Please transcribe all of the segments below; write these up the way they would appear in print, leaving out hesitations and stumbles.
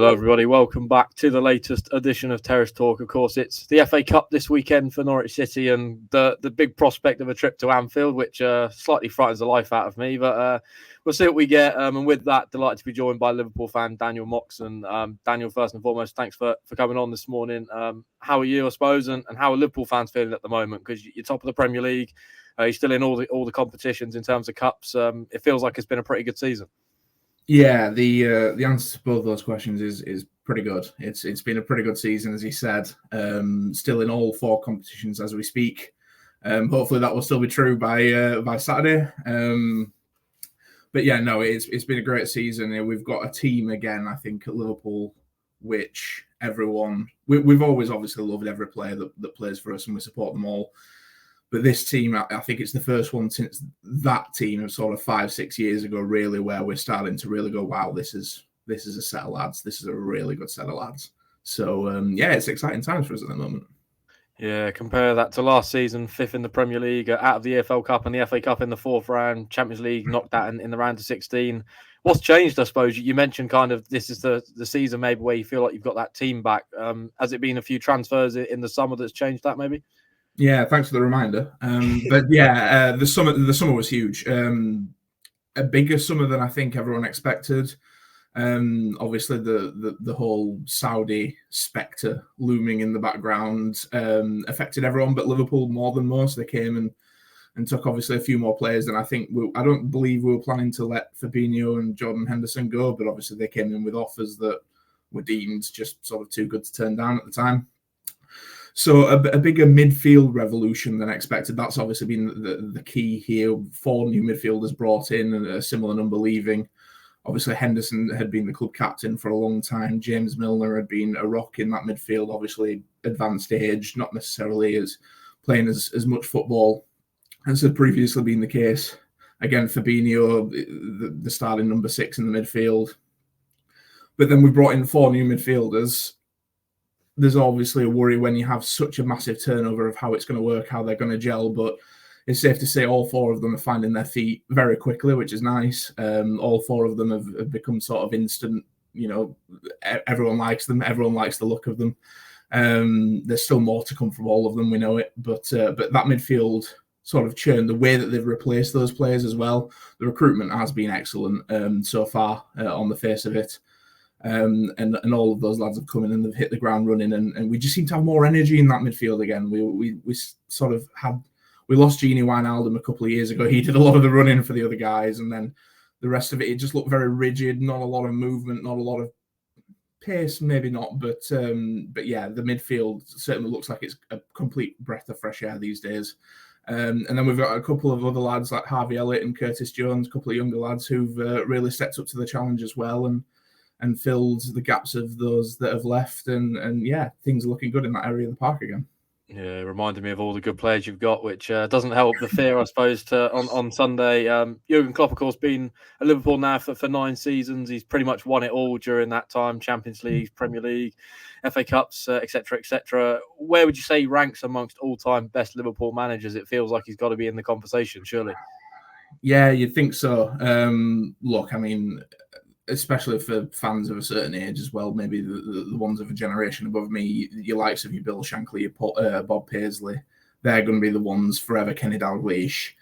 Hello, everybody. Welcome back to the latest edition of Terrace Talk. Of course, it's the FA Cup this weekend for Norwich City and the big prospect of a trip to Anfield, which slightly frightens the life out of me. But we'll see what we get. And with that, delighted to be joined by Liverpool fan Daniel Moxon. Daniel, first and foremost, thanks for coming on this morning. How are you, I suppose, and how are Liverpool fans feeling at the moment? Because you're top of the Premier League. You're still in all the competitions in terms of cups. It feels like it's been a pretty good season. Yeah, the answer to both those questions is pretty good. It's been a pretty good season, as he said. Still in all four competitions as we speak. Hopefully that will still be true by Saturday. But yeah, no, it's been a great season. We've got a team again, I think, at Liverpool, which we've always obviously loved every player that plays for us, and we support them all. But this team, I think it's the first one since that team of sort of 5-6 years ago, really, where we're starting to really go, wow, this is a set of lads. This is a really good set of lads. So, yeah, it's exciting times for us at the moment. Yeah, compare that to last season, 5th in the Premier League, out of the EFL Cup and the FA Cup in the 4th round, Champions League knocked out in the round of 16. What's changed, I suppose? You mentioned kind of this is the season maybe where you feel like you've got that team back. Has it been a few transfers in the summer that's changed that maybe? Yeah, thanks for the reminder. But yeah, the summer was huge. A bigger summer than I think everyone expected. Obviously, the whole Saudi spectre looming in the background affected everyone, but Liverpool more than most. They came and took obviously a few more players than I think. I don't believe we were planning to let Fabinho and Jordan Henderson go, but obviously they came in with offers that were deemed just sort of too good to turn down at the time. So a bigger midfield revolution than expected. That's obviously been the key here. 4 new midfielders brought in and a similar number leaving. Obviously, Henderson had been the club captain for a long time. James Milner had been a rock in that midfield, obviously advanced age, not necessarily as playing as much football as had previously been the case. Again, Fabinho, the starting number 6 in the midfield. But then we brought in 4 new midfielders. There's obviously a worry when you have such a massive turnover of how it's going to work, how they're going to gel, but it's safe to say all 4 of them are finding their feet very quickly, which is nice. All 4 of them have become sort of instant, everyone likes them, everyone likes the look of them. There's still more to come from all of them, we know it, but that midfield sort of churn, the way that they've replaced those players as well, the recruitment has been excellent so far on the face of it. And all of those lads have come in and they've hit the ground running, and we just seem to have more energy in that midfield again. We sort of we lost Gini Wijnaldum a couple of years ago. He did a lot of the running for the other guys, and then the rest of it just looked very rigid, not a lot of movement, not a lot of pace, maybe not, but yeah, the midfield certainly looks like it's a complete breath of fresh air these days. And then we've got a couple of other lads like Harvey Elliott and Curtis Jones, a couple of younger lads who've really stepped up to the challenge as well, and filled the gaps of those that have left. And yeah, things are looking good in that area of the park again. Yeah, reminded me of all the good players you've got, which doesn't help the fear, I suppose, on Sunday. Jurgen Klopp, of course, been at Liverpool now for 9 seasons. He's pretty much won it all during that time: Champions League, Premier League, FA Cups, etc., etc. Where would you say he ranks amongst all-time best Liverpool managers? It feels like he's got to be in the conversation, surely. Yeah, you'd think so. Look, I mean, especially for fans of a certain age as well, maybe the ones of a generation above me, your likes of your Bill Shankly, your Bob Paisley, they're going to be the ones forever. Kenny Dalglish.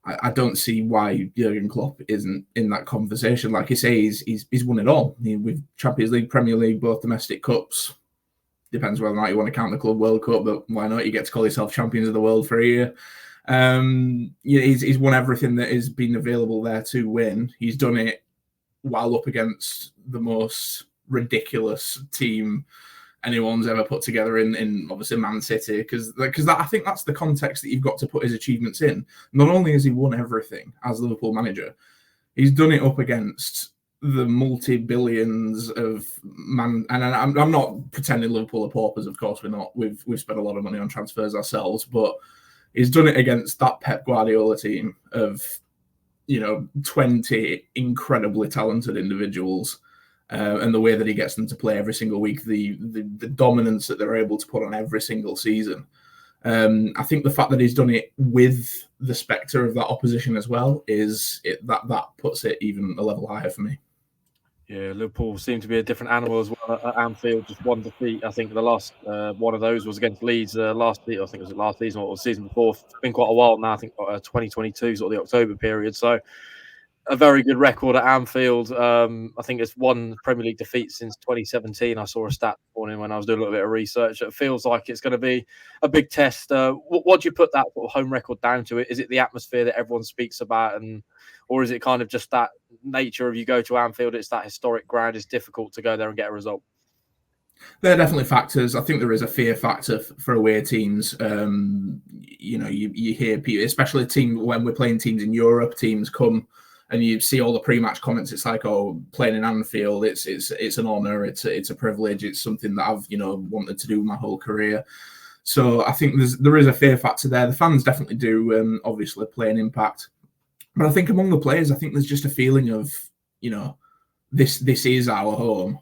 I don't see why Jurgen Klopp isn't in that conversation. Like you say, he's won it all. With Champions League, Premier League, both domestic cups. Depends whether or not you want to count the Club World Cup, but why not? You get to call yourself champions of the world for a year. He's won everything that has been available there to win. He's done it while up against the most ridiculous team anyone's ever put together in obviously Man City, because I think that's the context that you've got to put his achievements in. Not only has he won everything as Liverpool manager, he's done it up against the multi-billions of man. And I'm not pretending Liverpool are paupers, of course we're not. We've spent a lot of money on transfers ourselves, but he's done it against that Pep Guardiola team of 20 incredibly talented individuals, and the way that he gets them to play every single week, the dominance that they're able to put on every single season. I think the fact that he's done it with the spectre of that opposition as well that puts it even a level higher for me. Yeah, Liverpool seem to be a different animal as well at Anfield. Just one defeat. I think the last one of those was against Leeds last season. I think it was last season or the season before. It's been quite a while now. I think 2022, sort of the October period. So a very good record at Anfield. I think it's one Premier League defeat since 2017. I saw a stat this morning when I was doing a little bit of research. It feels like it's going to be a big test. What do you put that sort of home record down to? Is it the atmosphere that everyone speaks about, or is it kind of just that nature of you go to Anfield? It's that historic ground. It's difficult to go there and get a result. There are definitely factors. I think there is a fear factor for away teams. You hear people, especially when we're playing teams in Europe, teams come and you see all the pre-match comments. It's like, oh, playing in Anfield, it's an honour, it's a privilege, it's something that I've wanted to do my whole career. So I think there is a fear factor there. The fans definitely do obviously play an impact, but I think among the players, I think there's just a feeling of this is our home.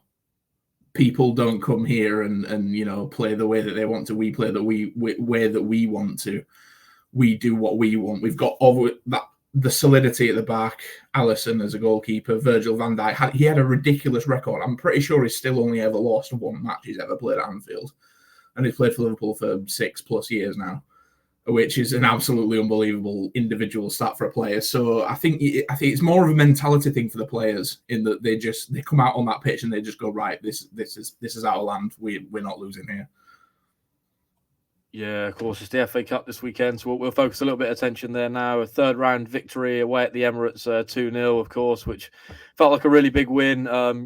People don't come here and play the way that they want to. We play the way that we want to. We do what we want. We've got the solidity at the back. Alisson as a goalkeeper, Virgil van Dijk, he had a ridiculous record. I'm pretty sure he's still only ever lost one match he's ever played at Anfield, and he's played for Liverpool for 6+ years now, which is an absolutely unbelievable individual stat for a player. So I think it's more of a mentality thing for the players in that they come out on that pitch and they just go, right, this is our land. We're not losing here. Yeah, of course, it's the FA Cup this weekend, so we'll focus a little bit of attention there now. A third round victory away at the Emirates, 2-0, of course, which felt like a really big win.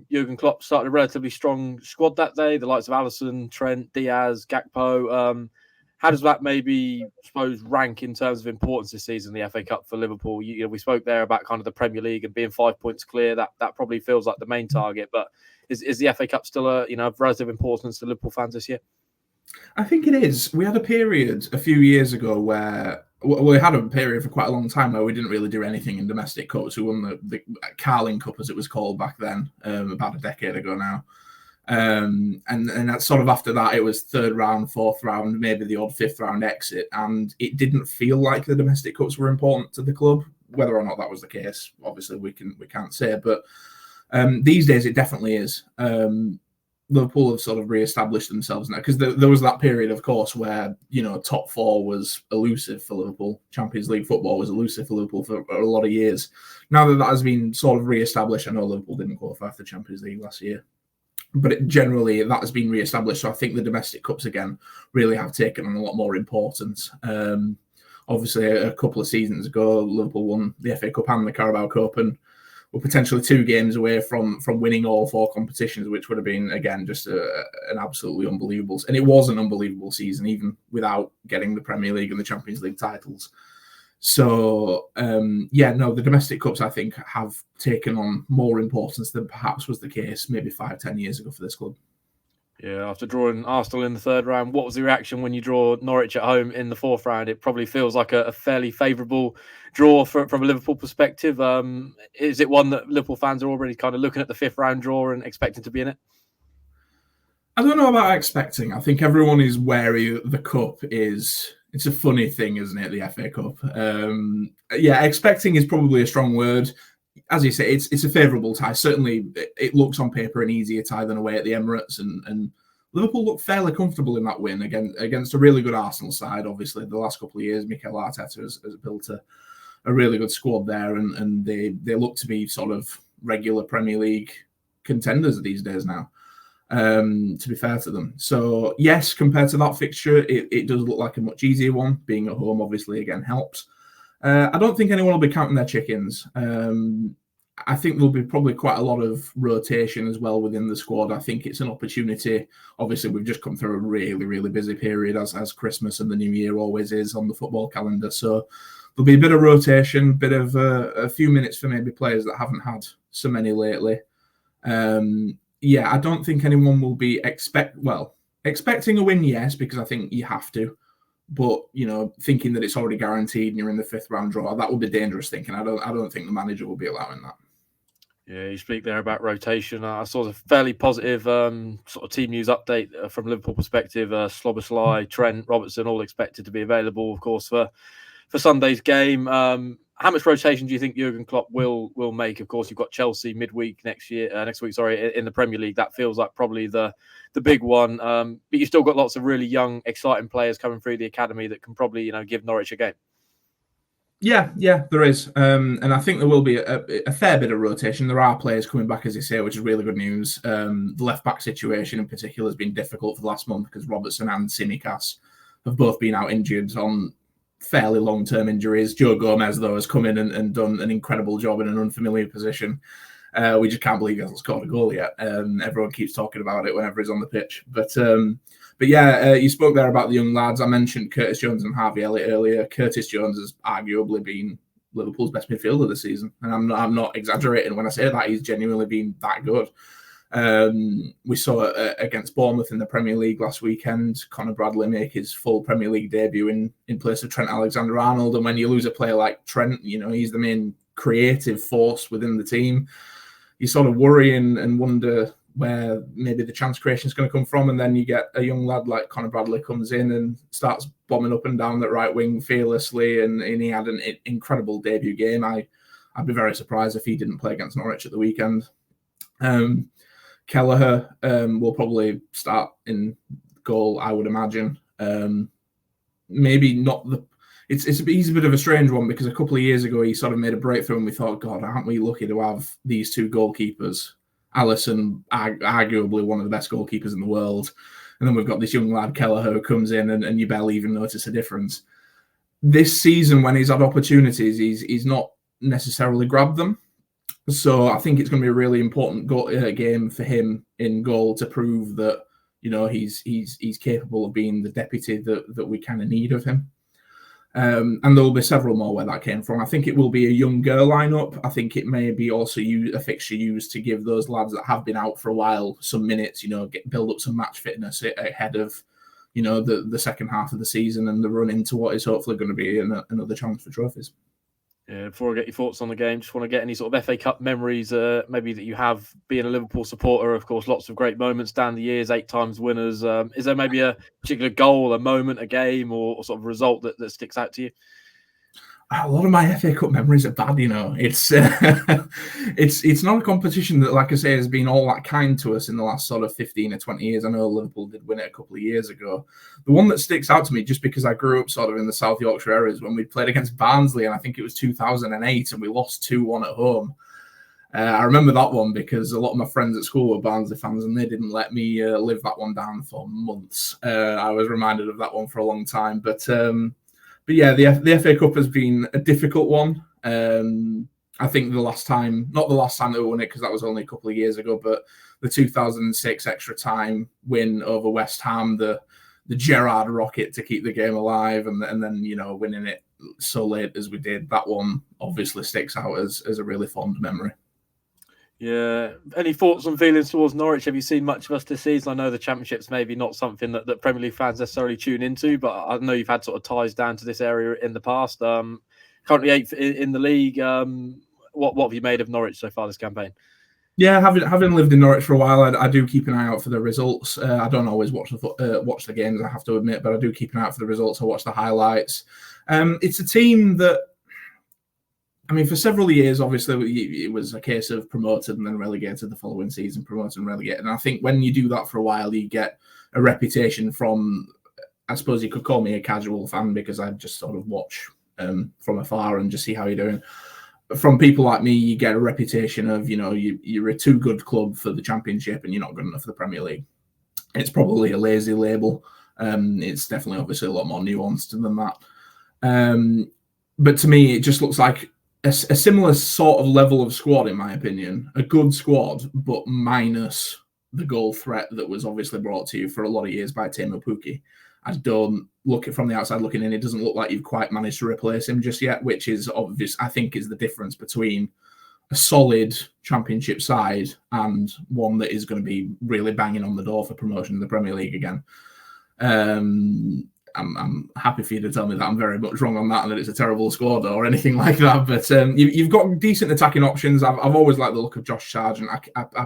Jurgen Klopp started a relatively strong squad that day, the likes of Alisson, Trent, Diaz, Gakpo. How does that maybe, I suppose, rank in terms of importance this season, the FA Cup for Liverpool? We spoke there about kind of the Premier League and being 5 points clear. That probably feels like the main target, but is the FA Cup still of relative importance to Liverpool fans this year? I think it is. We had a period a few years ago where we had a period for quite a long time where we didn't really do anything in domestic cups. We won the Carling Cup, as it was called back then, about a decade ago now. And that's sort of after that, it was third round, fourth round, maybe the odd fifth round exit. And it didn't feel like the domestic cups were important to the club. Whether or not that was the case, obviously we can't say. But these days it definitely is. Liverpool have sort of re-established themselves now, because there was that period, of course, where top four was elusive for Liverpool. Champions League football was elusive for Liverpool for a lot of years. Now that has been sort of re-established, I know Liverpool didn't qualify for the Champions League last year, but generally that has been re-established. So I think the domestic cups again really have taken on a lot more importance. Obviously, a couple of seasons ago, Liverpool won the FA Cup and the Carabao Cup, and were potentially 2 games away from winning all 4 competitions, which would have been, again, just an absolutely unbelievable. And it was an unbelievable season, even without getting the Premier League and the Champions League titles. So, the domestic cups, I think, have taken on more importance than perhaps was the case maybe 5-10 years ago for this club. Yeah, after drawing Arsenal in the third round, what was the reaction when you draw Norwich at home in the fourth round? It probably feels like a fairly favourable draw from a Liverpool perspective. Is it one that Liverpool fans are already kind of looking at the fifth round draw and expecting to be in it? I don't know about expecting. I think everyone is wary that the cup is... It's a funny thing, isn't it, the FA Cup? Expecting is probably a strong word. As you say, it's a favourable tie. Certainly, it looks on paper an easier tie than away at the Emirates, and Liverpool looked fairly comfortable in that win against a really good Arsenal side. Obviously, the last couple of years, Mikel Arteta has built a really good squad there, and they look to be sort of regular Premier League contenders these days now, to be fair to them. So, yes, compared to that fixture, it does look like a much easier one. Being at home, obviously, again, helps. I don't think anyone will be counting their chickens. I think there'll be probably quite a lot of rotation as well within the squad. I think it's an opportunity. Obviously, we've just come through a really, really busy period, as Christmas and the New Year always is on the football calendar. So there'll be a bit of rotation, bit of a few minutes for maybe players that haven't had so many lately. I don't think anyone will be expecting a win, yes, because I think you have to. But thinking that it's already guaranteed and you're in the fifth round draw, that would be dangerous thinking. I don't think the manager will be allowing that. Yeah, you speak there about rotation. I saw a fairly positive sort of team news update from Liverpool perspective. Szoboszlai, Trent, Robertson, all expected to be available, of course, for Sunday's game. how much rotation do you think Jurgen Klopp will make? Of course, you've got Chelsea midweek next week, in the Premier League. That feels like probably the big one. But you've still got lots of really young, exciting players coming through the academy that can probably, give Norwich a game. Yeah, there is. And I think there will be a fair bit of rotation. There are players coming back, as you say, which is really good news. The left-back situation in particular has been difficult for the last month because Robertson and Tsimikas have both been out injured on fairly long-term injuries. Joe Gomez, though, has come in and done an incredible job in an unfamiliar position. We just can't believe he hasn't scored a goal yet. Everyone keeps talking about it whenever he's on the pitch. But yeah, you spoke there about the young lads. I mentioned Curtis Jones and Harvey Elliott earlier. Curtis Jones has arguably been Liverpool's best midfielder this season. And I'm not exaggerating when I say that. He's genuinely been that good. We saw it against Bournemouth in the Premier League last weekend. Conor Bradley make his full Premier League debut in place of Trent Alexander-Arnold. And when you lose a player like Trent, he's the main creative force within the team. You sort of worry and wonder where maybe the chance creation is going to come from. And then you get a young lad like Conor Bradley comes in and starts bombing up and down that right wing fearlessly. And he had an incredible debut game. I'd be very surprised if he didn't play against Norwich at the weekend. Kelleher will probably start in goal, I would imagine. Maybe not the... He's a bit of a strange one because a couple of years ago he sort of made a breakthrough and we thought, God, aren't we lucky to have these two goalkeepers? Alisson, arguably one of the best goalkeepers in the world. And then we've got this young lad, Kelleher, who comes in and you barely even notice a difference. This season, when he's had opportunities, he's not necessarily grabbed them. So I think it's going to be a really important game for him in goal to prove that, he's capable of being the deputy that we kind of need of him. And there will be several more where that came from. I think it will be a younger lineup. I think it may be also a fixture used to give those lads that have been out for a while some minutes, build up some match fitness ahead of, the second half of the season and the run into what is hopefully going to be another chance for trophies. Yeah, before I get your thoughts on the game, just want to get any sort of FA Cup memories, maybe that you have being a Liverpool supporter. Of course, lots of great moments down the years, 8 times winners. Is there maybe a particular goal, a moment, a game, or sort of result that sticks out to you? A lot of my FA Cup memories are bad, It's it's not a competition that, like I say, has been all that kind to us in the last sort of 15 or 20 years. I know Liverpool did win it a couple of years ago. The one that sticks out to me, just because I grew up sort of in the South Yorkshire areas, when we played against Barnsley, and I think it was 2008, and we lost 2-1 at home. I remember that one because a lot of my friends at school were Barnsley fans, and they didn't let me live that one down for months. I was reminded of that one for a long time, but yeah, the FA Cup has been a difficult one. I think not the last time they won it because that was only a couple of years ago, but the 2006 extra time win over West Ham, the Gerrard rocket to keep the game alive, and then winning it so late as we did, that one obviously sticks out as a really fond memory. Yeah. Any thoughts and feelings towards Norwich? Have you seen much of us this season? I know the Championship's maybe not something that Premier League fans necessarily tune into, but I know you've had sort of ties down to this area in the past. Currently 8th in the league. What have you made of Norwich so far this campaign? Yeah, having lived in Norwich for a while, I do keep an eye out for the results. I don't always watch the games, I have to admit, but I do keep an eye out for the results. I watch the highlights. It's a team that, for several years, obviously, it was a case of promoted and then relegated the following season, promoted and relegated. And I think when you do that for a while, you get a reputation from, I suppose you could call me a casual fan because I just sort of watch from afar and just see how you're doing. From people like me, you get a reputation of, you're a too good club for the Championship and you're not good enough for the Premier League. It's probably a lazy label. It's definitely obviously a lot more nuanced than that. But to me, it just looks like a similar sort of level of squad, in my opinion. A good squad, but minus the goal threat that was obviously brought to you for a lot of years by Teemu Pukki. I don't look at from the outside looking in, it doesn't look like you've quite managed to replace him just yet, which is obvious, I think, is the difference between a solid Championship side and one that is going to be really banging on the door for promotion in the Premier League again. I'm happy for you to tell me that I'm very much wrong on that and that it's a terrible squad or anything like that. But you've got decent attacking options. I've always liked the look of Josh Sargent. I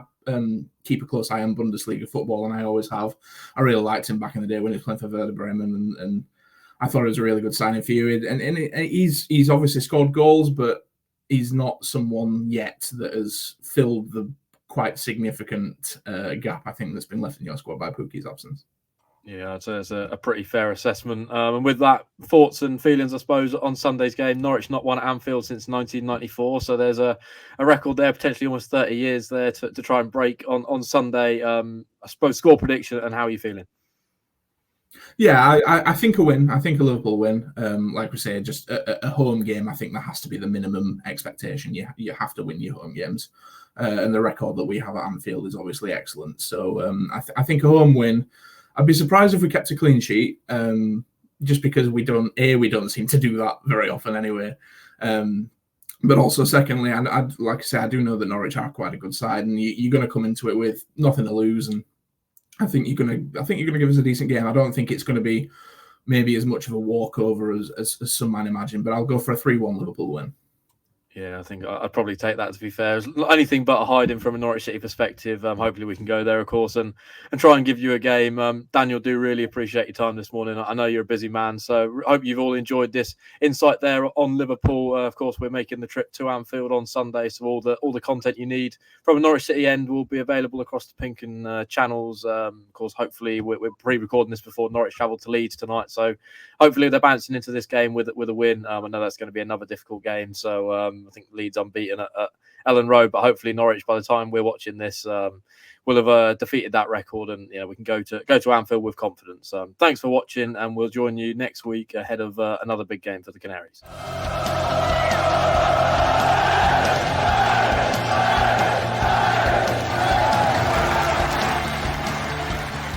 keep a close eye on Bundesliga football, and I always have. I really liked him back in the day when he was playing for Werder Bremen, and I thought it was a really good signing for you. And he's obviously scored goals, but he's not someone yet that has filled the quite significant gap, I think, that's been left in your squad by Pukki's absence. Yeah, it's a pretty fair assessment. And with that, thoughts and feelings, I suppose, on Sunday's game. Norwich not won at Anfield since 1994, so there's a record there, potentially almost 30 years there to try and break on Sunday. I suppose score prediction and how are you feeling? Yeah, I think a win. I think a Liverpool win. Like we say, just a home game. I think that has to be the minimum expectation. You have to win your home games, and the record that we have at Anfield is obviously excellent. So I think a home win. I'd be surprised if we kept a clean sheet, just because we don't seem to do that very often anyway. But also, secondly, I'd like I say, I do know that Norwich are quite a good side, and you're going to come into it with nothing to lose, and I think you're going to give us a decent game. I don't think it's going to be maybe as much of a walkover as some might imagine, but I'll go for a 3-1 Liverpool win. Yeah, I think I'd probably take that, to be fair. It's anything but a hiding from a Norwich City perspective. Hopefully we can go there, of course, and try and give you a game. Daniel, do really appreciate your time this morning. I know you're a busy man, so hope you've all enjoyed this insight there on Liverpool. Of course, we're making the trip to Anfield on Sunday, so all the content you need from a Norwich City end will be available across the Pink and channels. Of course, hopefully we're pre-recording this before Norwich travel to Leeds tonight, so hopefully they're bouncing into this game with a win. I know that's going to be another difficult game, so I think Leeds unbeaten at Ellen Road, but hopefully Norwich, by the time we're watching this, will have defeated that record, and we can go to Anfield with confidence. Thanks for watching, and we'll join you next week ahead of another big game for the Canaries.